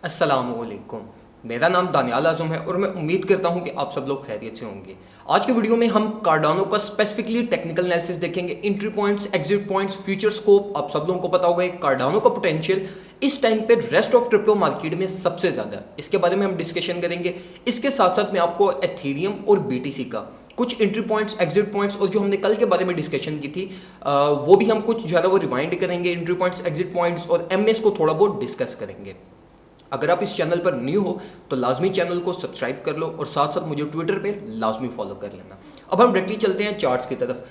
अस्सलामुअलैकुम। मेरा नाम दानियाल आज़म है और मैं उम्मीद करता हूं कि आप सब लोग खैरियत से होंगे। आज के वीडियो में हम कार्डानो का स्पेसिफिकली टेक्निकल एनालिसिस देखेंगे, entry points, exit points, future scope. आप सब लोगों को पता होगा कार्डानो का पोटेंशियल इस टाइम पे रेस्ट ऑफ क्रिप्टो मार्केट में सबसे ज़्यादा है। इसके बारे में हम डिस्कशन करेंगे। इसके साथ साथ मैं आपको एथेरियम और बीटीसी का कुछ एंट्री पॉइंट्स, एग्जिट पॉइंट्स और जो हमने कल के बारे में डिस्कशन की थी वो भी हम कुछ ज़्यादा वो रिवाइंड करेंगे। एंट्री पॉइंट्स, एग्जिट पॉइंट्स और एमएस को थोड़ा बहुत डिस्कस करेंगे। अगर आप इस चैनल पर न्यू हो तो लाजमी चैनल को सब्सक्राइब कर लो और साथ साथ मुझे ट्विटर पे लाजमी फॉलो कर लेना। अब हम डायरेक्टली चलते हैं चार्ट्स की तरफ।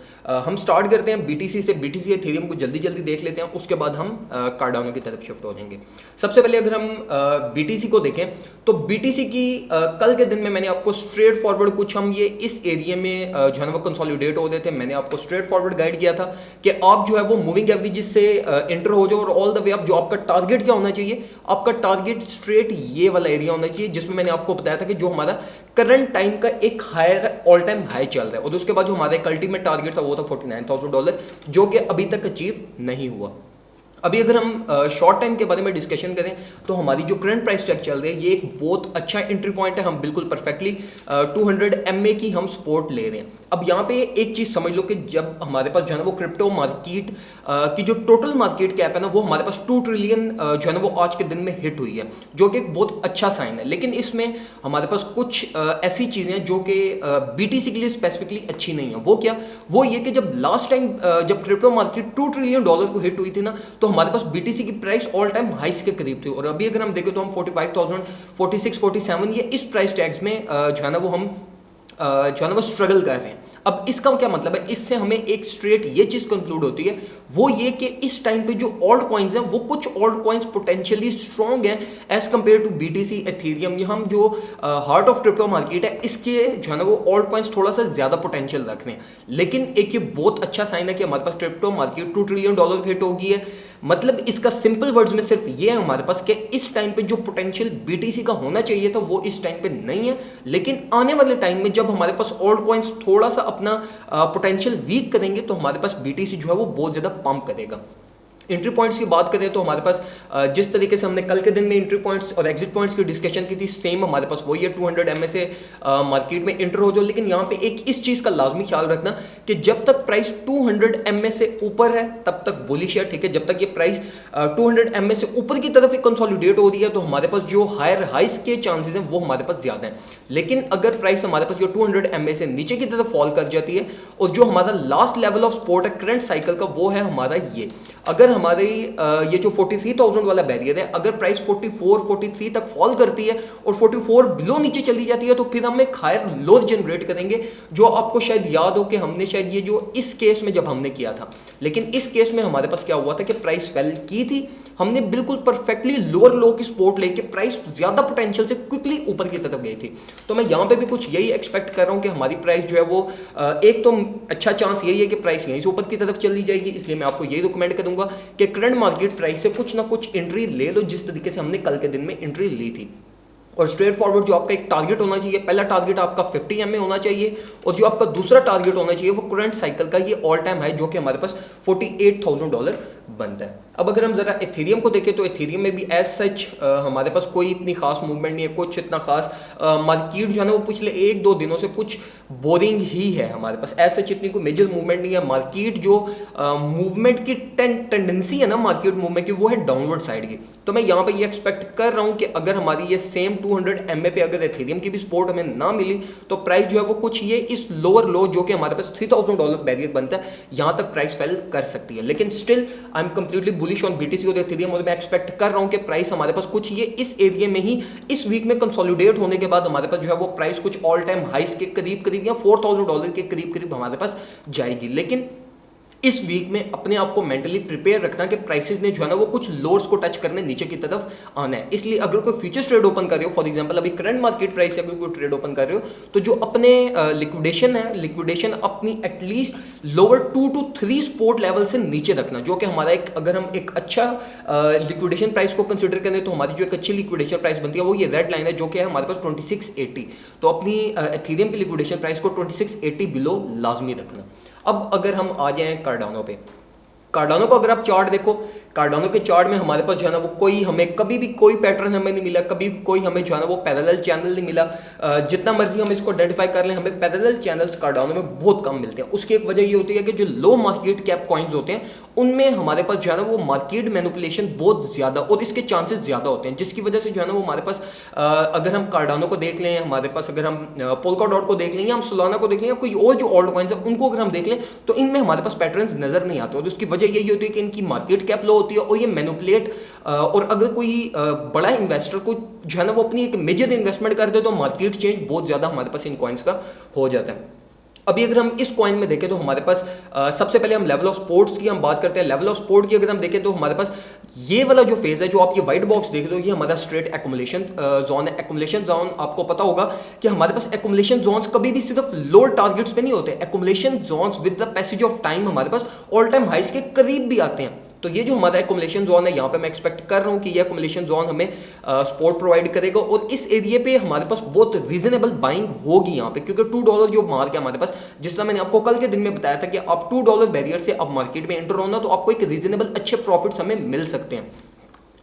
हम स्टार्ट करते हैं बीटीसी से। बीटीसी एथेरियम को जल्दी जल्दी देख लेते हैं, उसके बाद हम कार्डानो की तरफ शिफ्ट हो जाएंगे। सबसे पहले अगर हम बीटीसी को देखें तो बीटीसी की कल के दिन में मैंने आपको स्ट्रेट फॉरवर्ड कुछ हम ये इस एरिया में जो है ना वो कंसोलिडेट हो रहे थे। मैंने आपको स्ट्रेट फॉरवर्ड गाइड किया था कि आप जो है वो मूविंग एवरेजेस से एंटर हो जाओ और ऑल द वे आप जो आपका टारगेट क्या होना चाहिए, आपका टारगेट स्ट्रेट ये वाला एरिया होना चाहिए जिसमें मैंने आपको बताया था कि जो हमारा करंट टाइम का एक हायर ऑल टाइम हाई चल रहा है। और उसके बाद जो हमारा एक अल्टीमेट टारगेट था वो था $49,000, जो कि अभी तक अचीव नहीं हुआ। अभी अगर हम शॉर्ट टाइम के बारे में डिस्कशन करें तो हमारी जो करंट प्राइस ट्रैक चल रही है ये एक बहुत अच्छा एंट्री पॉइंट है। हम बिल्कुल परफेक्टली 200 MA की हम सपोर्ट ले रहे हैं। अब यहाँ पे एक चीज़ समझ लो कि जब हमारे पास जो है ना वो क्रिप्टो मार्केट की जो टोटल मार्केट कैप है ना वो हमारे पास 2 ट्रिलियन जो है ना वो आज के दिन में हिट हुई है, जो कि एक बहुत अच्छा साइन है। लेकिन इसमें हमारे पास कुछ ऐसी चीज़ें हैं जो कि बीटीसी के लिए स्पेसिफिकली अच्छी नहीं है। वो क्या? वो ये कि जब लास्ट टाइम जब क्रिप्टो मार्केट $2 ट्रिलियन को हिट हुई थी ना तो हमारे पास बीटीसी की प्राइस ऑल टाइम हाइस के करीब थी। और अभी अगर हम देखें तो हम 45,000, 46, 47 ये इस प्राइस टैग्स में जो है ना वो हम जो है ना वो स्ट्रगल कर रहे हैं। अब इसका क्या मतलब है? इससे हमें एक स्ट्रेट ये चीज़ कंक्लूड होती है, वो ये कि इस टाइम पे जो ऑल्ट कॉइन्स हैं वो कुछ ऑल्ट कॉइन्स पोटेंशियली स्ट्रॉन्ग हैं as compare to BTC, Ethereum. ये हम जो हार्ट ऑफ क्रिप्टो मार्केट है इसके जो है ना वो ऑल्ट कॉइन्स थोड़ा सा ज़्यादा पोटेंशियल रख रहे हैं। लेकिन एक ये बहुत अच्छा साइन है कि हमारे पास क्रिप्टो मार्केट $2 ट्रिलियन की हिट होगी है। मतलब इसका सिंपल वर्ड्स में सिर्फ ये है हमारे पास कि इस टाइम पे जो पोटेंशियल बीटीसी का होना चाहिए था वो इस टाइम पे नहीं है। लेकिन आने वाले टाइम में जब हमारे पास ऑल्ट कॉइन्स थोड़ा सा अपना पोटेंशियल वीक करेंगे तो हमारे पास बीटीसी जो है वो बहुत ज़्यादा पंप करेगा। एंट्री पॉइंट्स की बात करें तो हमारे पास जिस तरीके से हमने कल के दिन में एंट्री पॉइंट्स और एग्जिट पॉइंट्स की डिस्कशन की थी, सेम हमारे पास वही है। 200 MA से मार्केट में एंटर हो जाओ। लेकिन यहाँ पे एक इस चीज़ का लाजमी ख्याल रखना कि जब तक प्राइस 200 MA से ऊपर है तब तक बुलिश है, ठीक है। जब तक ये प्राइस 200 MA से ऊपर की तरफ कंसोलिडेट हो रही है तो हमारे पास जो हायर हाइस के चांसेस हैं वो हमारे पास ज़्यादा हैं। लेकिन अगर प्राइस हमारे पास जो 200 MA से नीचे की तरफ फॉल कर जाती है और जो हमारा लास्ट लेवल ऑफ सपोर्ट है करंट साइकिल का वो है हमारा ये, अगर हमारी ये जो 43,000 वाला बैरियर है अगर प्राइस 44, 43 तक फॉल करती है और 44 बिलो नीचे चली जाती है तो फिर हम एक हायर लो जनरेट करेंगे। जो आपको शायद याद हो कि हमने शायद ये जो इस केस में जब हमने किया था, लेकिन इस केस में हमारे पास क्या हुआ था कि प्राइस फेल की थी, हमने बिल्कुल परफेक्टली लोअर लो की सपोर्ट लेके प्राइस ज़्यादा पोटेंशियल से क्विकली ऊपर की तरफ गई थी। तो मैं यहाँ पे भी कुछ यही एक्सपेक्ट कर रहा हूँ कि हमारी प्राइस जो है वो एक तो अच्छा चांस यही है कि प्राइस यहीं से ऊपर की तरफ चली जाएगी। इसलिए मैं आपको यही रिकमेंड करूँगा कि करंट मार्केट प्राइस से कुछ ना कुछ एंट्री ले लो जिस तरीके से हमने कल के दिन में एंट्री ली थी। और स्ट्रेट फॉरवर्ड जो आपका एक टारगेट होना चाहिए, पहला टारगेट आपका 50 MA होना चाहिए और जो आपका दूसरा टारगेट होना चाहिए वो करंट साइकिल का ये ऑल टाइम हाई जो कि हमारे पास $48,000 बनता है। अब अगर हम जरा एथेरियम को देखें तो एथेरियम में भी एज सच हमारे पास कोई इतनी खास मूवमेंट नहीं है, कुछ इतना खास मार्केट जो है ना वो पिछले 1-2 दिनों से कुछ बोरिंग ही है। हमारे पास एज सच इतनी कोई मेजर मूवमेंट नहीं है। मार्केट जो मूवमेंट की टेंडेंसी है ना मार्केट मूवमेंट की वो है डाउनवर्ड साइड की। तो मैं यहाँ पे ये एक्सपेक्ट कर रहा हूँ कि अगर हमारी ये सेम 200 MA पे अगर एथेरियम की भी सपोर्ट हमें ना मिली तो प्राइस जो है वो कुछ ये इस लोअर लो जो कि हमारे पास $3,000 बैरियर बनता है यहाँ तक प्राइस फेल कर सकती है। लेकिन still I am completely bullish on BTC और एथेरियम और मैं एक्सपेक्ट कर रहा हूँ कि प्राइस हमारे पास कुछ ये इस एरिया में ही इस वीक में कंसोलिडेट होने के बाद हमारे पास जो है वो प्राइस कुछ ऑल टाइम हाइस के करीब करीब या $4,000 के करीब करीब हमारे पास जाएगी। लेकिन इस वीक में अपने आप को मेंटली प्रिपेयर रखना कि प्राइसेस ने जो है ना वो कुछ लोअर्स को टच करने नीचे की तरफ आना है। इसलिए अगर कोई फ्यूचर्स ट्रेड ओपन कर रहे हो, फॉर एग्जांपल अभी करंट मार्केट प्राइस से अगर कोई ट्रेड ओपन कर रहे हो तो जो अपने लिक्विडेशन है, लिक्विडेशन अपनी at least lower 2 to 3 support level से नीचे रखना, जो कि हमारा एक अगर हम एक अच्छा लिक्विडेशन प्राइस को कंसिडर करें तो हमारी जो एक अच्छी लिक्विडेशन प्राइस बनती है वो ये रेड लाइन है जो कि है हमारे पास 2680। तो अपनी एथेरियम की लिक्विडेशन प्राइस को 2680 बिलो लाजमी रखना। अब अगर हम आ जाएं कार्डानो पे, कार्डानो को अगर आप चार्ट देखो, कार्डानो के चार्ट में हमारे पास जो है ना वो कोई हमें कभी भी कोई पैटर्न हमें नहीं मिला, कभी कोई हमें जो है ना वो पैरेलल चैनल नहीं मिला। जितना मर्जी हम इसको आइडेंटिफाई कर लें, हमें पैरेलल चैनल्स कार्डानो में बहुत कम मिलते हैं। उसकी एक वजह ये होती है कि जो लो मार्केट कैप कॉइन्स होते हैं उनमें हमारे पास जो है ना वो मार्केट मैनिपुलेशन बहुत ज़्यादा और इसके चांसेस ज़्यादा होते हैं, जिसकी वजह से जो है ना वो हमारे पास अगर हम कार्डानो को देख लें, हमारे पास अगर हम पोल्का डॉट को देख लें या हम सोलाना को देख लें या कोई और जो ऑल्ट कॉइन्स है उनको अगर हम देख लें तो इनमें हमारे पास पैटर्न्स नजर नहीं आते। और उसकी वजह यही होती है कि इनकी मार्केट कैप लो होती है और ये मैनिपुलेट और अगर कोई बड़ा इन्वेस्टर को जो है ना वो अपनी एक मेजर इन्वेस्टमेंट कर दे तो मार्केट चेंज बहुत ज़्यादा हमारे पास इन कॉइन्स का हो जाता है। अभी अगर हम इस कॉइन में देखें तो हमारे पास सबसे पहले हम लेवल ऑफ सपोर्ट्स की हम बात करते हैं। लेवल ऑफ सपोर्ट की अगर हम देखें तो हमारे पास ये वाला जो फेज है जो आप ये व्हाइट बॉक्स देख रहे हो ये हमारा स्ट्रेट एक्युमुलेशन जोन है। एक्युमुलेशन जोन आपको पता होगा कि हमारे पास एक्युमुलेशन जोन्स कभी भी सिर्फ लोअर टारगेट्स पे नहीं होते, accumulation zones with the passage of time हमारे पास ऑल टाइम हाइस के करीब भी आते हैं। तो ये जो हमारा एक्युमुलेशन जोन है यहाँ पे मैं एक्सपेक्ट कर रहा हूँ कि ये एक्युमुलेशन जोन हमें सपोर्ट प्रोवाइड करेगा और इस एरिया पे हमारे पास बहुत रीजनेबल बाइंग होगी यहाँ पे, क्योंकि $2 जो मार्क है हमारे पास, जिस तरह मैंने आपको कल के दिन में बताया था कि आप $2 बैरियर से अब मार्केट में एंटर होना तो आपको एक रीजनेबल अच्छे प्रॉफिट्स हमें मिल सकते हैं।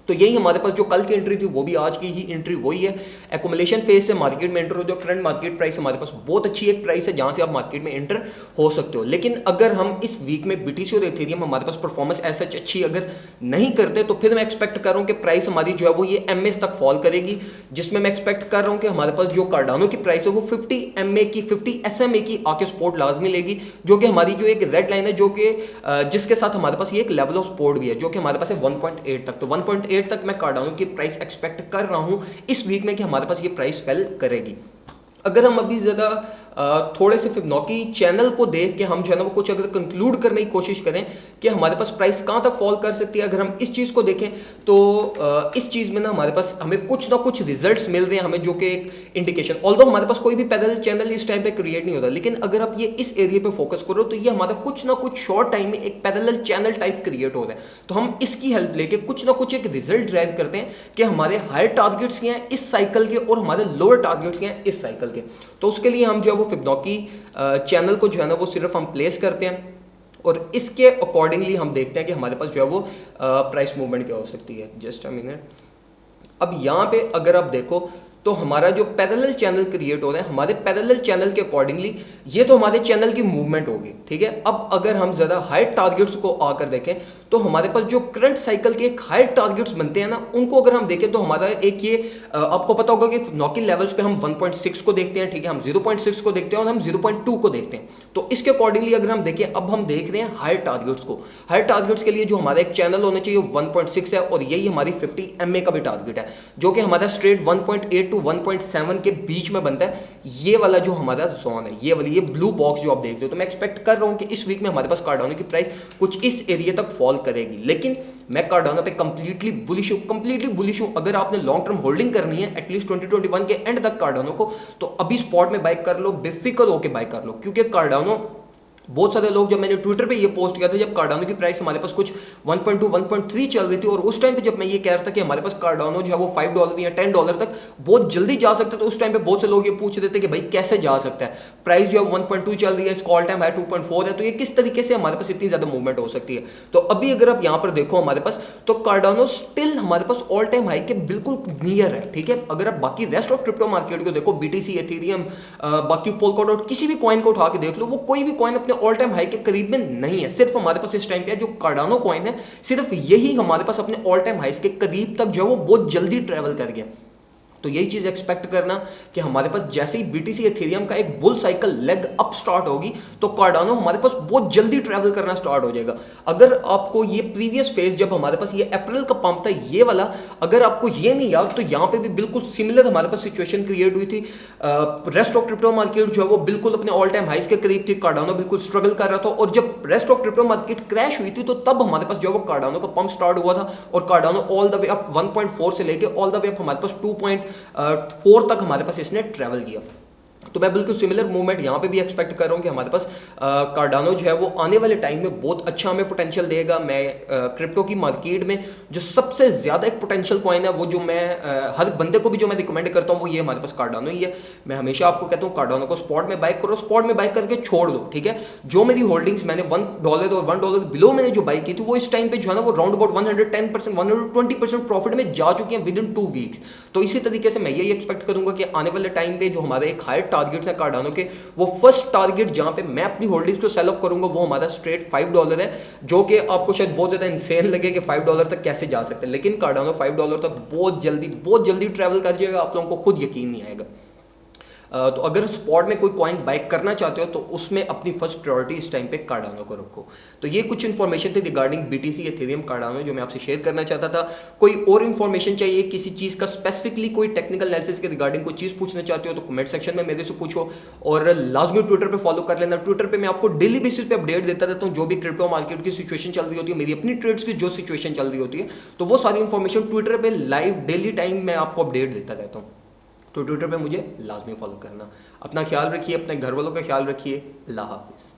तो यही हमारे पास जो कल की एंट्री थी वो भी आज की ही एंट्री वही है। एक्युमुलेशन फेज से मार्केट में एंटर हो, जो करंट मार्केट प्राइस हमारे पास बहुत अच्छी एक प्राइस है जहां से आप मार्केट में एंटर हो सकते हो। लेकिन अगर हम इस वीक में बीटीसी और एथेरियम हमारे पास परफॉर्मेंस ऐसा अच्छी अगर नहीं करते तो फिर मैं एक्सपेक्ट कर रहा हूँ कि प्राइस हमारी जो है वो ये एमएस तक फॉल करेगी, जिसमें मैं एक्सपेक्ट कर रहा हूँ कि हमारे पास जो कार्डानो की प्राइस है वो 50 MA की 50 SMA की आके सपोर्ट लाजमी लेगी, जो कि हमारी जो एक रेड लाइन है जो कि जिसके साथ हमारे पास ये एक लेवल ऑफ सपोर्ट भी है जो कि हमारे पास है 1.8 तक। तो 1.8 तक मैं कार्डानो की प्राइस एक्सपेक्ट कर रहा हूं इस वीक में कि हमारे पास ये प्राइस फेल करेगी। अगर हम अभी ज़्यादा थोड़े से फिबोनाची चैनल को देख के हम जो है ना वो कुछ अगर कंक्लूड करने की कोशिश करें कि हमारे पास प्राइस कहाँ तक फॉल कर सकती है, अगर हम इस चीज़ को देखें तो इस चीज़ में ना हमारे पास हमें कुछ ना कुछ रिजल्ट्स मिल रहे हैं हमें, जो कि एक इंडिकेशन, ऑल्दो हमारे पास कोई भी पैरेलल चैनल इस टाइम पे क्रिएट नहीं होता, लेकिन अगर आप ये इस एरिया पे फोकस करो तो ये हमारा कुछ ना कुछ शॉर्ट टाइम में एक पैरेलल चैनल टाइप क्रिएट हो रहा है। तो हम इसकी हेल्प लेके कुछ ना कुछ एक रिजल्ट ड्राइव करते हैं कि हमारे हायर टारगेट्स क्या हैं इस साइकिल के और हमारे लोअर टारगेट्स क्या हैं इस साइकिल के। तो उसके लिए हम जो है वो फिबोनाची चैनल को जो है ना वो सिर्फ हम प्लेस करते हैं और इसके अकॉर्डिंगली हम देखते हैं कि हमारे पास जो है वो प्राइस मूवमेंट क्या हो सकती है। Just a minute. अब यहाँ पे अगर आप देखो तो हमारा जो पैरेलल चैनल क्रिएट हो रहा है, हमारे पैरेलल चैनल के अकॉर्डिंगली ये तो हमारे चैनल की मूवमेंट होगी, ठीक है। अब अगर हम ज़्यादा हायर टारगेट्स को आकर देखें तो हमारे पास जो करंट साइकिल के एक हायर टारगेट्स बनते हैं ना उनको अगर हम देखें तो हमारा एक ये आपको पता होगा कि नॉकी लेवल्स पे हम 1.6 को देखते हैं, ठीक है, हम 0.6 को देखते हैं और हम 0.2 को देखते हैं। तो इसके अकॉर्डिंगली अगर हम देखें अब हम देख रहे हैं हायर टारगेट्स को। हायर टारगेट्स के लिए जो हमारा एक चैनल होना चाहिए 1.6 है और यही हमारी 50 MA का भी टारगेट है जो कि हमारा स्ट्रेट 1.8 to 1.7 के बीच में बनता है। ये वाला जो हमारा जोन है, ये वाली ये ब्लू बॉक्स जो आप देख रहे हो, तो मैं एक्सपेक्ट कर रहा हूँ कि इस वीक में हमारे पास कार्डानो की प्राइस कुछ इस एरिया तक फॉल करेगी। लेकिन मैं कार्डानो पे कंप्लीटली बुलिश हूँ। अगर आपने लॉन्ग टर्म होल्डिंग करनी है एटलीस्ट 2021 के एंड तक कार्डानो को, तो अभी स्पॉट में बाय कर लो, बेफिक्र होकर बाय कर लो, क्योंकि कार्डानो बहुत सारे लोग, जब मैंने ट्विटर पे ये पोस्ट किया था जब कार्डानो की प्राइस हमारे पास कुछ 1.2 1.3 चल रही थी और उस टाइम पे जब मैं ये कह रहा था कि हमारे पास कार्डानो जो है वो $5 या $10 तक बहुत जल्दी जा सकता है, तो उस टाइम पे बहुत से लोग ये पूछ रहे थे कि भाई कैसे जा सकता है, प्राइस जो है 1.2 चल रही है, इसका ऑल टाइम हाई 2.4 है, तो ये किस तरीके से हमारे पास इतनी ज़्यादा मूवमेंट हो सकती है। तो अभी अगर आप यहाँ पर देखो हमारे पास तो कार्डानो स्टिल हमारे पास ऑल टाइम हाई के बिल्कुल नियर है, ठीक है। अगर आप बाकी रेस्ट ऑफ क्रिप्टो मार्केट को देखो, BTC, एथेरियम, बाकी पोल्का डॉट, किसी भी कॉइन को उठा के देख लो, वो कोई भी कॉइन अपने ऑल टाइम हाई के करीब में नहीं है। सिर्फ हमारे पास इस टाइम पे जो कार्डानो कॉइन है सिर्फ यही हमारे पास अपने ऑल टाइम हाइस के करीब तक जो है वो बहुत जल्दी ट्रेवल कर गया। तो यही चीज़ एक्सपेक्ट करना कि हमारे पास जैसे ही BTC एथेरियम का एक bull cycle leg up start होगी तो कार्डानो हमारे पास बहुत जल्दी ट्रैवल करना स्टार्ट हो जाएगा। अगर आपको ये प्रीवियस फेज जब हमारे पास ये अप्रैल का पंप था ये वाला, अगर आपको ये नहीं याद तो यहाँ पे भी बिल्कुल सिमिलर हमारे पास सिचुएशन क्रिएट हुई थी। रेस्ट ऑफ क्रिप्टो मार्केट जो है वो बिल्कुल अपने ऑल टाइम हाइस के करीब थी, कार्डानो बिल्कुल स्ट्रगल कर रहा था, और जब rest of crypto market crash हुई थी तो तब हमारे पास जो है वो कार्डानो का पंप स्टार्ट हुआ था और Cardano all the way up 1.4 से लेके ऑल द वे अप हमारे पास 2.4 तक हमारे पास इसने ट्रैवल किया। तो मैं बिल्कुल सिमिलर मूवमेंट यहाँ पे भी एक्सपेक्ट कर रहा हूँ कि हमारे पास कार्डानो जो है वो आने वाले टाइम में बहुत अच्छा हमें पोटेंशियल देगा। मैं क्रिप्टो की मार्केट में जो सबसे ज़्यादा एक पोटेंशियल कॉइन है वो जो मैं हर बंदे को भी जो मैं रिकमेंड करता हूँ वो ये हमारे पास कार्डानो ही है। मैं हमेशा आपको कहता हूँ कार्डानो को स्पॉट में बाय करो, स्पॉट में बाय करके छोड़ दो, ठीक है। जो मेरी होल्डिंग्स मैंने $1 और $1 बिलो मैंने जो बाई की थी वो इस टाइम पे जो है ना वो राउंड अबाउट 110% 120% प्रॉफिट में जा चुकी हैं विद इन 2 वीक्स। तो इसी तरीके से मैं यही एक्सपेक्ट करूंगा कि आने वाले टाइम पे जो हमारे एक हायर टारगेट्स है कार्डानो के, वो फर्स्ट टारगेट जहां पे मैं अपनी होल्डिंग्स को सेल ऑफ करूंगा वो हमारा स्ट्रेट $5 है, जो कि आपको शायद बहुत ज़्यादा इंसेन लगे कि $5 तक कैसे जा सकते हैं, लेकिन कार्डानो $5 तक बहुत जल्दी ट्रैवल कर जाएगा, आप लोगों को खुद यकीन नहीं आएगा। तो अगर स्पॉट में कोई कॉइन बाय करना चाहते हो तो उसमें अपनी फर्स्ट प्रायोरिटी इस टाइम पे कार्डानो को रखो। तो ये कुछ इन्फॉर्मेशन थी रिगार्डिंग बीटीसी एथेरियम कार्डानो जो मैं आपसे शेयर करना चाहता था। कोई और इन्फॉर्मेशन चाहिए किसी चीज़ का स्पेसिफिकली, कोई टेक्निकल एनालिसिस के रिगार्डिंग कोई चीज़ पूछना चाहते हो तो कमेंट सेक्शन में मेरे से पूछो, और लाजमी ट्विटर पर फॉलो कर लेना। ट्विटर पर मैं आपको डेली बेसिस पे अपडेट देता रहता हूँ, जो भी क्रिप्टो मार्केट की सिचुएशन चल रही होती है, मेरी अपनी ट्रेड्स की जो सिचुएशन चल रही होती है, तो वो सारी इन्फॉर्मेशन ट्विटर पर लाइव डेली टाइम मैं आपको अपडेट देता रहता हूँ। तो ट्विटर पे मुझे लाजमी फॉलो करना। अपना ख्याल रखिए, अपने घर वालों का ख्याल रखिए। अल्लाह हाफिज़।